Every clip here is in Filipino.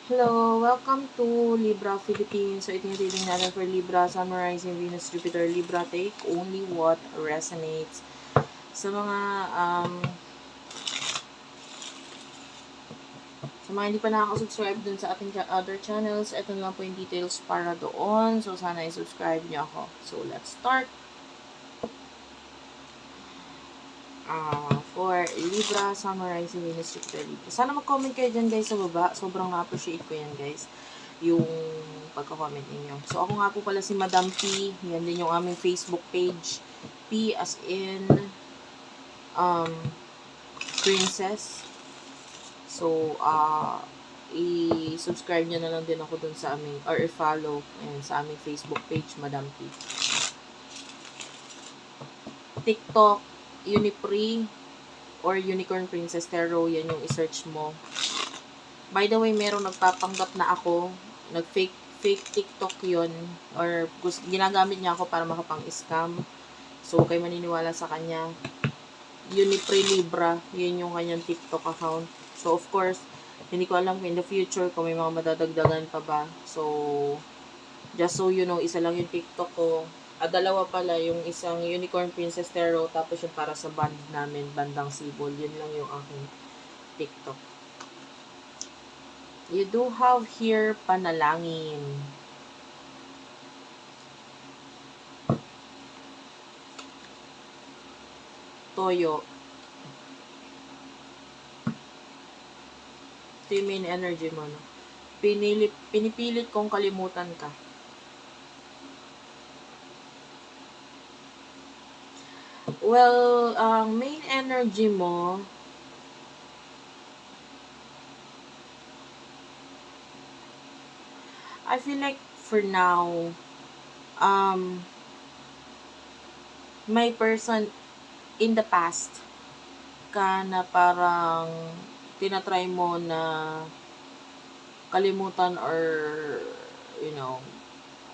Hello, welcome to Libra Philippines. So, ito yung reading natin for Libra, Sun, Rising, Venus, Jupiter, Libra. Take only what resonates. Sa mga hindi pa nakaka-subscribe dun sa ating other channels, ito na lang po yung details para doon. So, sana i-subscribe niyo ako. So, let's start. For Libra, Sun, Rising, Venus, Jupiter, Libra. Sana mag-comment kayo dyan guys sa baba. Sobrang na-appreciate ko yan guys. Yung pagka-comment ninyo. So, ako nga po pala si Madam P. Yan din yung aming Facebook page. P as in princess. So, i-subscribe nyo na lang din ako dun sa aming, or i-follow sa aming Facebook page, Madam P. TikTok, Unipri, or Unicorn Princess Tarot, yan yung i-search mo. By the way, merong nagpapanggap na ako, nag-fake TikTok yun, or ginagamit niya ako para makapang-scam. So, kayo maniniwala sa kanya. Unipri Libra, yun yung kanyang TikTok account. So, of course, hindi ko alam in the future kung may mga madadagdagan pa ba. So, just so you know, isa lang yung TikTok ko. Dalawa pala, yung isang Unicorn Princess Tarot, tapos yung para sa band namin, Bandang Sibol. Yun lang yung aking TikTok. You do have here panalangin. Toyo. Ito yung main energy mo, no? Pinipilit kong kalimutan ka. Well, ang main energy mo, I feel like for now, may person in the past ka na parang tinatry mo na kalimutan or, you know,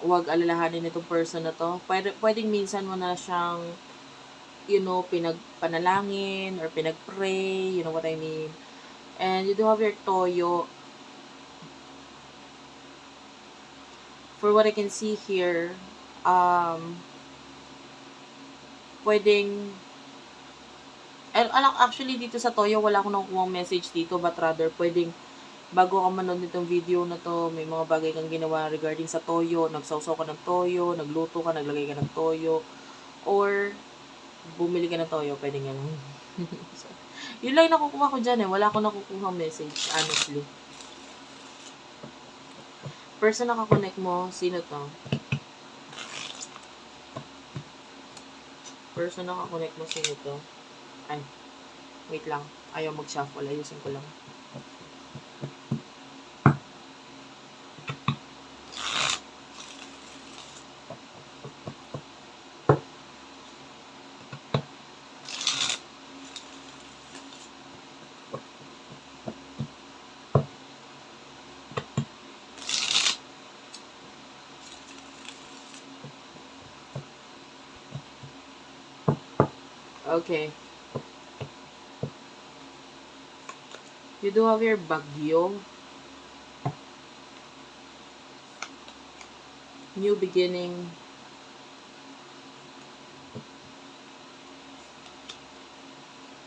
huwag alalahanin itong person na to. Pwedeng minsan mo na siyang, you know, pinagpanalangin or pinagpray, you know what I mean. And you do have your toyo. For what I can see here, pwedeng, actually dito sa toyo, wala akong nakukuha message dito, but rather, pwedeng, bago ka manood nitong video na to, may mga bagay kang ginawa regarding sa toyo, nagsawsaw ka ng toyo, nagluto ka, naglagay ka ng toyo, or, bumili ka ng toyo, pwedeng ganun. So, yun lang nakukuha ko dyan wala akong nakukuha message, honestly. Person na kakonect mo, sino to? Person na kakonect mo, sino to? Ay, wait lang. Ayaw mag-shuffle. Ayusin ko lang. Okay. You do have your Bagyo. New beginning.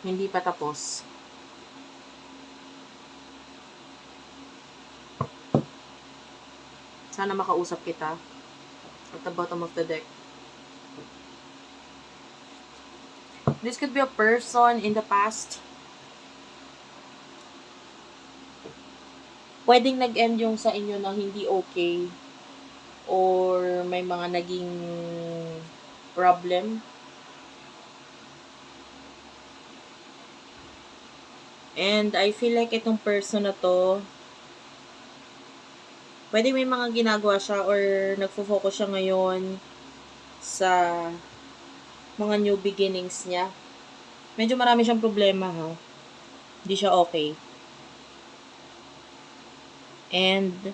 Hindi pa tapos. Sana makausap kita. At the bottom of the deck. This could be a person in the past. Pwedeng nag-end yung sa inyo na hindi okay. Or may mga naging problem. And I feel like itong person na to, pwede may mga ginagawa siya or nagfo-focus siya ngayon sa mga new beginnings niya. Medyo marami siyang problema ha. Hindi siya okay. And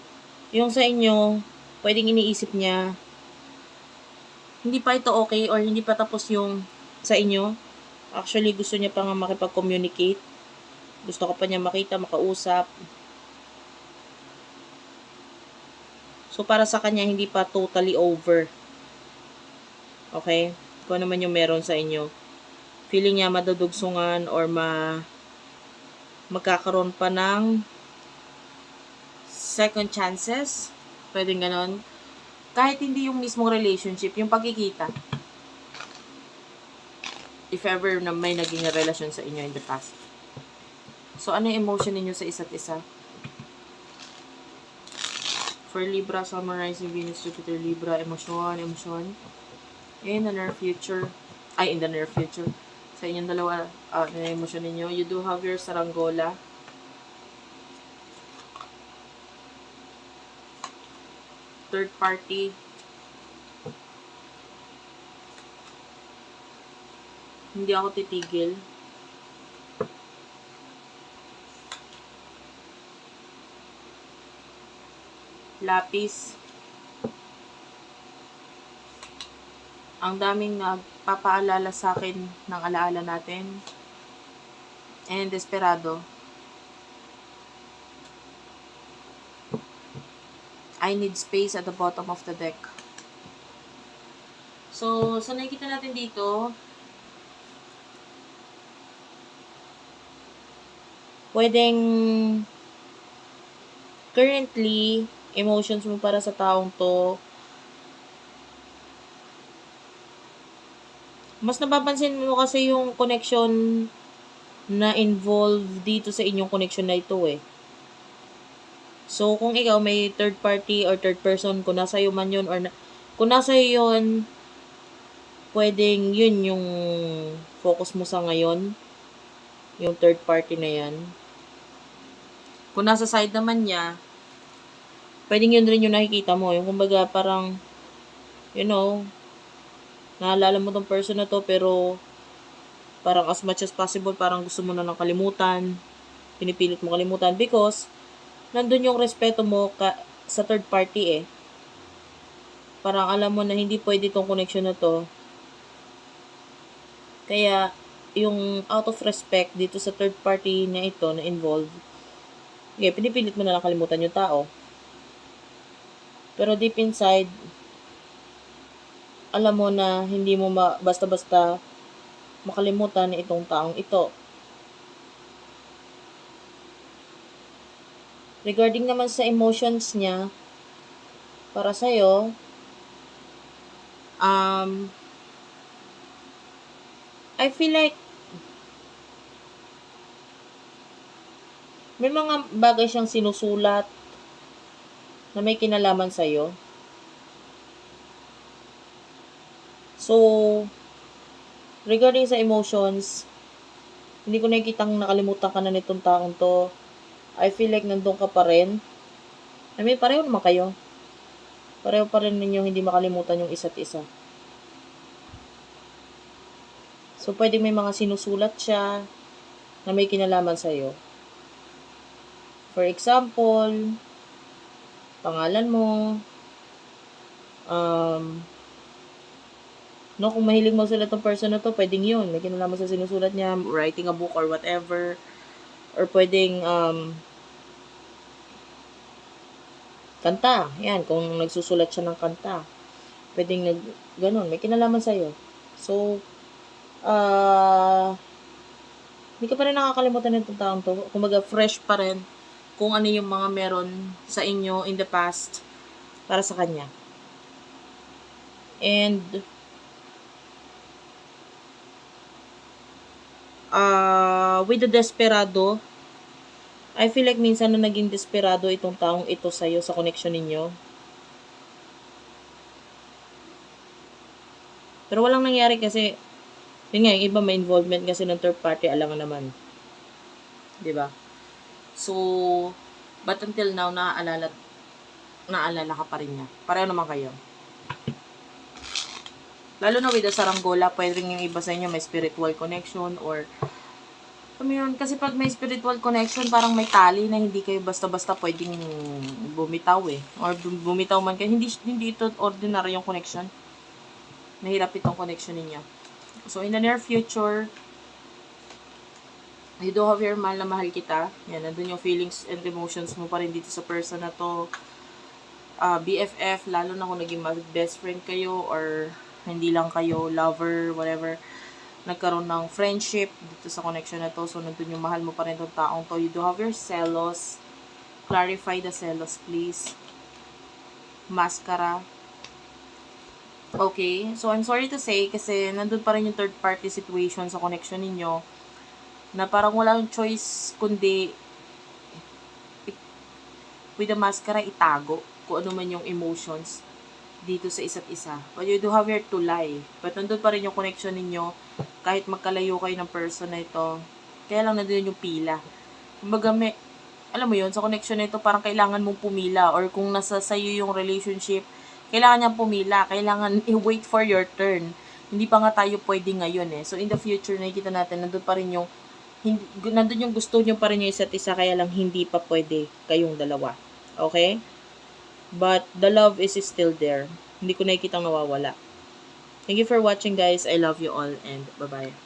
yung sa inyo, pwedeng iniisip niya, hindi pa ito okay or hindi pa tapos yung sa inyo. Actually, gusto niya pa nga makipag-communicate. Gusto ko pa niya makita, makausap. So, para sa kanya, hindi pa totally over. Okay? Kung ano man yung meron sa inyo. Feeling niya madudugsungan or magkakaroon pa ng second chances. Pwedeng ganon. Kahit hindi yung mismong relationship, yung pagkikita. If ever na may naging relasyon sa inyo in the past. So, ano yung emotion ninyo sa isa't isa? For Libra, Sun, Rising, Venus, Jupiter, Libra, emosyon. In the near future. In the near future. Sa inyong dalawa, na emosyon ninyo. You do have your saranggola. Third party. Hindi ako titigil. Lapis. Ang daming nagpapaalala sa akin ng alaala natin. And Desperado. I need space at the bottom of the deck. So, sa nakikita natin dito, pwedeng currently, emotions mo para sa taong to, mas napapansin mo kasi yung connection na involved dito sa inyong connection na ito eh. So, kung ikaw may third party or third person, kung nasa iyo man yun, kung nasa iyo yun, pwedeng yun yung focus mo sa ngayon, yung third party na yan. Kung nasa side naman niya, pwedeng yun rin yung nakikita mo. Yung kumbaga parang, naalala mo tong person na to, pero parang as much as possible, parang gusto mo na ng kalimutan. Pinipilit mo kalimutan because nandun yung respeto mo sa third party eh. Parang alam mo na hindi pwede tong connection na to. Kaya, yung out of respect dito sa third party na ito, na involved, pinipilit mo na lang kalimutan yung tao. Pero deep inside, alam mo na hindi mo basta-basta makalimutan na itong taong ito. Regarding naman sa emotions niya, para sa'yo, I feel like may mga bagay siyang sinusulat na may kinalaman sa'yo. So, regarding sa emotions, hindi ko nakikitang nakalimutan ka na nitong taong to. I feel like nandun ka pa rin. Pareho naman kayo. Pareho pa rin ninyo hindi makalimutan yung isa't isa. So, pwede may mga sinusulat siya na may kinalaman sa'yo. For example, pangalan mo, kung mahilig magsulat ng person na to, pwedeng yun. May kinalaman sa sinusulat niya, writing a book or whatever. Or pwedeng, kanta. Yan, kung nagsusulat siya ng kanta. Pwedeng ganon, may kinalaman sa'yo. So, hindi ka pa rin nakakalimutan ng taong to. Kumbaga, fresh pa rin kung ano yung mga meron sa inyo in the past para sa kanya. And, with the Desperado, I feel like minsan na naging desperado itong taong ito sa'yo sa connection ninyo. Pero walang nangyari kasi, yun nga, yung iba may involvement kasi ng third party, alam naman. Diba? So, but until now, naaalala ka pa rin niya. Pareho naman kayo. Lalo na with the saranggola, pwede rin yung iba sa inyo may spiritual connection or kasi pag may spiritual connection, parang may tali na hindi kayo basta-basta pwedeng bumitaw eh. Or bumitaw man kayo. Hindi ito ordinary yung connection. Mahirap itong connection ninyo. So, in the near future, you do have your mahal kita. Yan, nandun yung feelings and emotions mo pa rin dito sa person na to. BFF, lalo na kung naging best friend kayo or hindi lang kayo lover, whatever, nagkaroon ng friendship dito sa connection na to, so nandun yung mahal mo pa rin tong taong to. You do have your celos. Clarify the celos, please. Mascara. Okay, so I'm sorry to say, kasi nandun pa rin yung third party situation sa connection ninyo, na parang walang choice kundi with the mascara itago kung ano man yung emotions dito sa isa't isa. But you do have here to lie. But nandun pa rin yung connection ninyo kahit magkalayo kayo ng person na ito. Kaya lang nandun yung pila. Kumbaga alam mo yun, sa connection na ito parang kailangan mong pumila, or kung nasa sayo yung relationship, kailangan niyang pumila. Kailangan i-wait for your turn. Hindi pa nga tayo pwede ngayon eh. So in the future, nakikita natin, nandun pa rin yung nandun yung gusto nyo pa rin yung isa't isa, kaya lang hindi pa pwede kayong dalawa. Okay? But the love is still there. Hindi ko nakikita nawawala. Thank you for watching, guys. I love you all, and bye-bye.